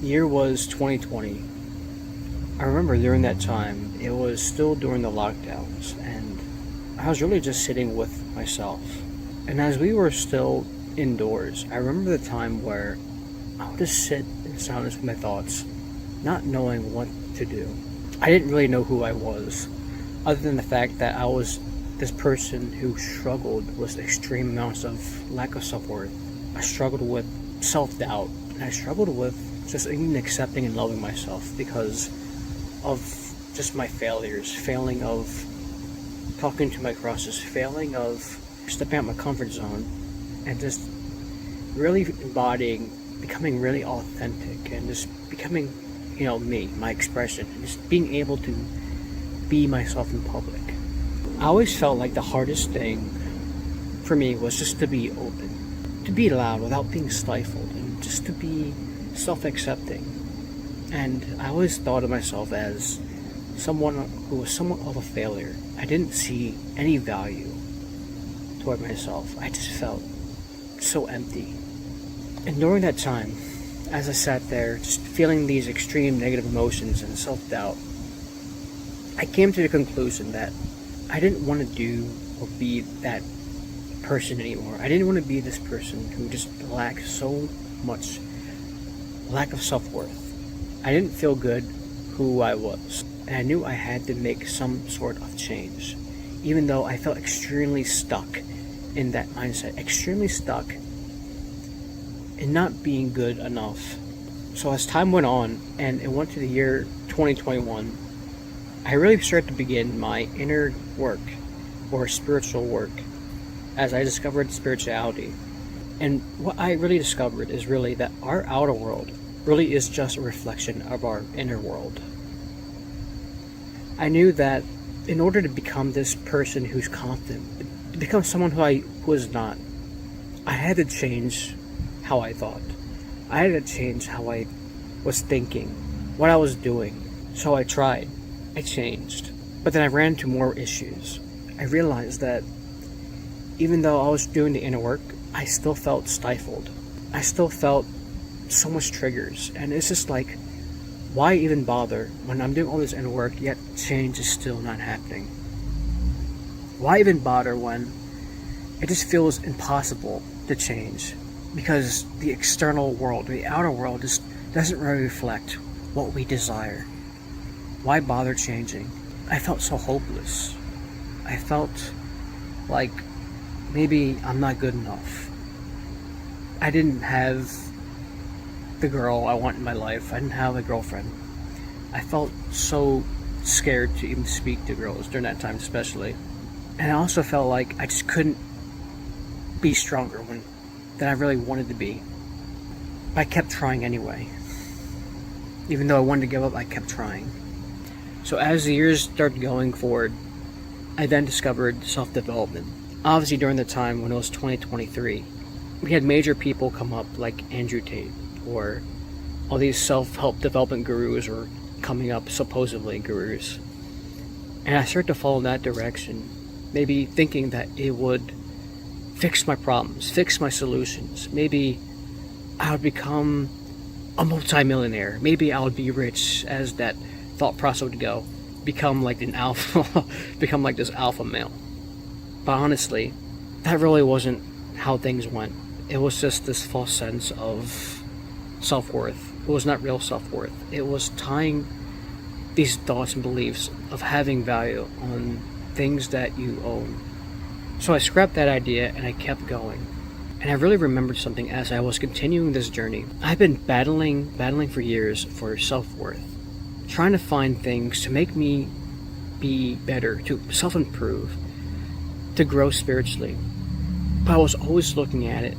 The year was 2020. I remember during that time, it was still during the lockdowns, and I was really just sitting with myself. And as we were still indoors, I remember the time where I would just sit in silence with my thoughts, not knowing what to do. I didn't really know who I was, other than the fact that I was this person who struggled with extreme amounts of lack of self-worth. I struggled with self-doubt, and I struggled with just even accepting and loving myself because of just my failures, failing of talking to my crushes, failing of stepping out my comfort zone, and just really embodying, becoming really authentic, and just becoming, me, my expression, and just being able to be myself in public. I always felt like the hardest thing for me was just to be open, to be loud without being stifled, and just to be self-accepting. And I always thought of myself as someone who was somewhat of a failure. I didn't see any value toward myself. I just felt so empty. And during that time, as I sat there just feeling these extreme negative emotions and self-doubt, I came to the conclusion that I didn't want to do or be that person anymore. I didn't want to be this person who just lacked so much lack of self-worth. I didn't feel good who I was, and I knew I had to make some sort of change, even though I felt extremely stuck in that mindset, extremely stuck in not being good enough. So as time went on, and it went to the year 2021, I really started to begin my inner work, or spiritual work, as I discovered spirituality. And what I really discovered is really that our outer world really is just a reflection of our inner world. I knew that in order to become this person who's confident, to become someone who I was not, I had to change how I thought. I had to change how I was thinking, what I was doing. So I tried. I changed. But then I ran into more issues. I realized that even though I was doing the inner work, I still felt stifled. I still felt so much triggers, and it's just like, why even bother when I'm doing all this inner work yet change is still not happening? Why even bother when it just feels impossible to change because the external world, the outer world, just doesn't really reflect what we desire? Why bother changing? I felt so hopeless. I felt like maybe I'm not good enough. I didn't have the girl I want in my life. I didn't have a girlfriend. I felt so scared to even speak to girls during that time, especially. And I also felt like I just couldn't be stronger than I really wanted to be. But I kept trying anyway. Even though I wanted to give up, I kept trying. So as the years started going forward, I then discovered self-development. Obviously during the time when it was 2023, we had major people come up like Andrew Tate, or all these self-help development gurus were coming up, supposedly gurus. And I started to follow in that direction, maybe thinking that it would fix my problems, fix my solutions. Maybe I would become a multimillionaire. Maybe I would be rich, as that thought process would go. Become like an alpha, become like this alpha male. But honestly, that really wasn't how things went. It was just this false sense of self-worth. It was not real self-worth. It was tying these thoughts and beliefs of having value on things that you own. So I scrapped that idea and I kept going. And I really remembered something as I was continuing this journey. I've been battling for years for self-worth, trying to find things to make me be better, to self-improve, to grow spiritually. But I was always looking at it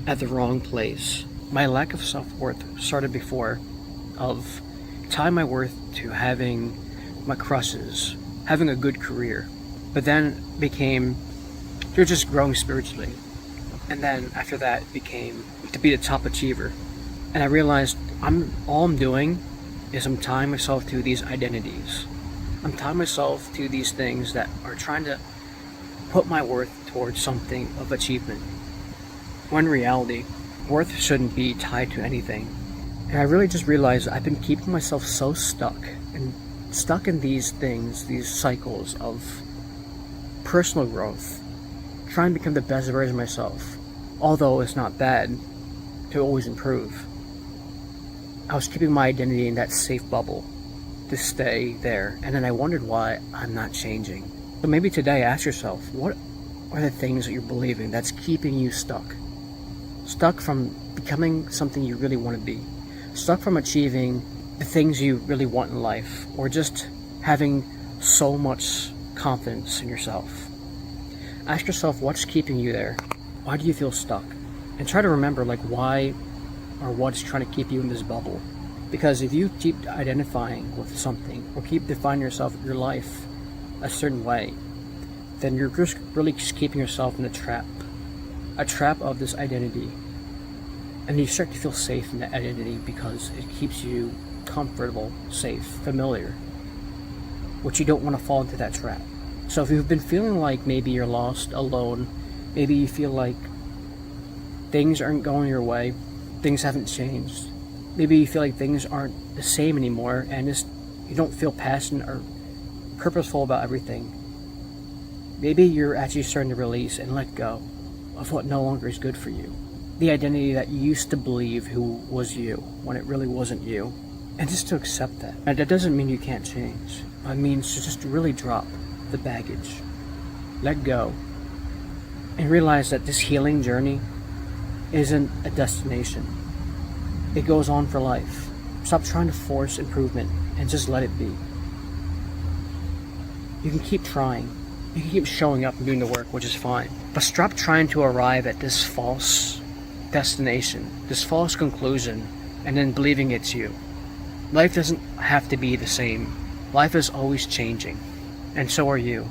at the wrong place. My lack of self-worth started before of tying my worth to having my crushes, having a good career, but then became you're just growing spiritually. And then after that became to be the top achiever. And I realized all I'm doing is I'm tying myself to these identities. I'm tying myself to these things that are trying to put my worth towards something of achievement. When in reality, worth shouldn't be tied to anything. And I really just realized I've been keeping myself so stuck in these things, these cycles of personal growth, trying to become the best version of myself. Although it's not bad to always improve, I was keeping my identity in that safe bubble to stay there, and then I wondered why I'm not changing. So maybe today ask yourself, what are the things that you're believing that's keeping you stuck? Stuck from becoming something you really want to be. Stuck from achieving the things you really want in life, or just having so much confidence in yourself. Ask yourself what's keeping you there. Why do you feel stuck? And try to remember why or what's trying to keep you in this bubble. Because if you keep identifying with something or keep defining yourself, your life a certain way, then you're just really just keeping yourself in a trap of this identity. And you start to feel safe in that identity because it keeps you comfortable, safe, familiar, which you don't want to fall into that trap. So if you've been feeling like maybe you're lost, alone, maybe you feel like things aren't going your way, things haven't changed, maybe you feel like things aren't the same anymore, and you don't feel passionate or purposeful about everything, maybe you're actually starting to release and let go of what no longer is good for you. The identity that you used to believe who was you when it really wasn't you. And just to accept that. And that doesn't mean you can't change. It means to just really drop the baggage. Let go. And realize that this healing journey isn't a destination. It goes on for life. Stop trying to force improvement and just let it be. You can keep trying. You can keep showing up and doing the work, which is fine. But stop trying to arrive at this false destination, this false conclusion, and then believing it's you. Life doesn't have to be the same. Life is always changing, and so are you.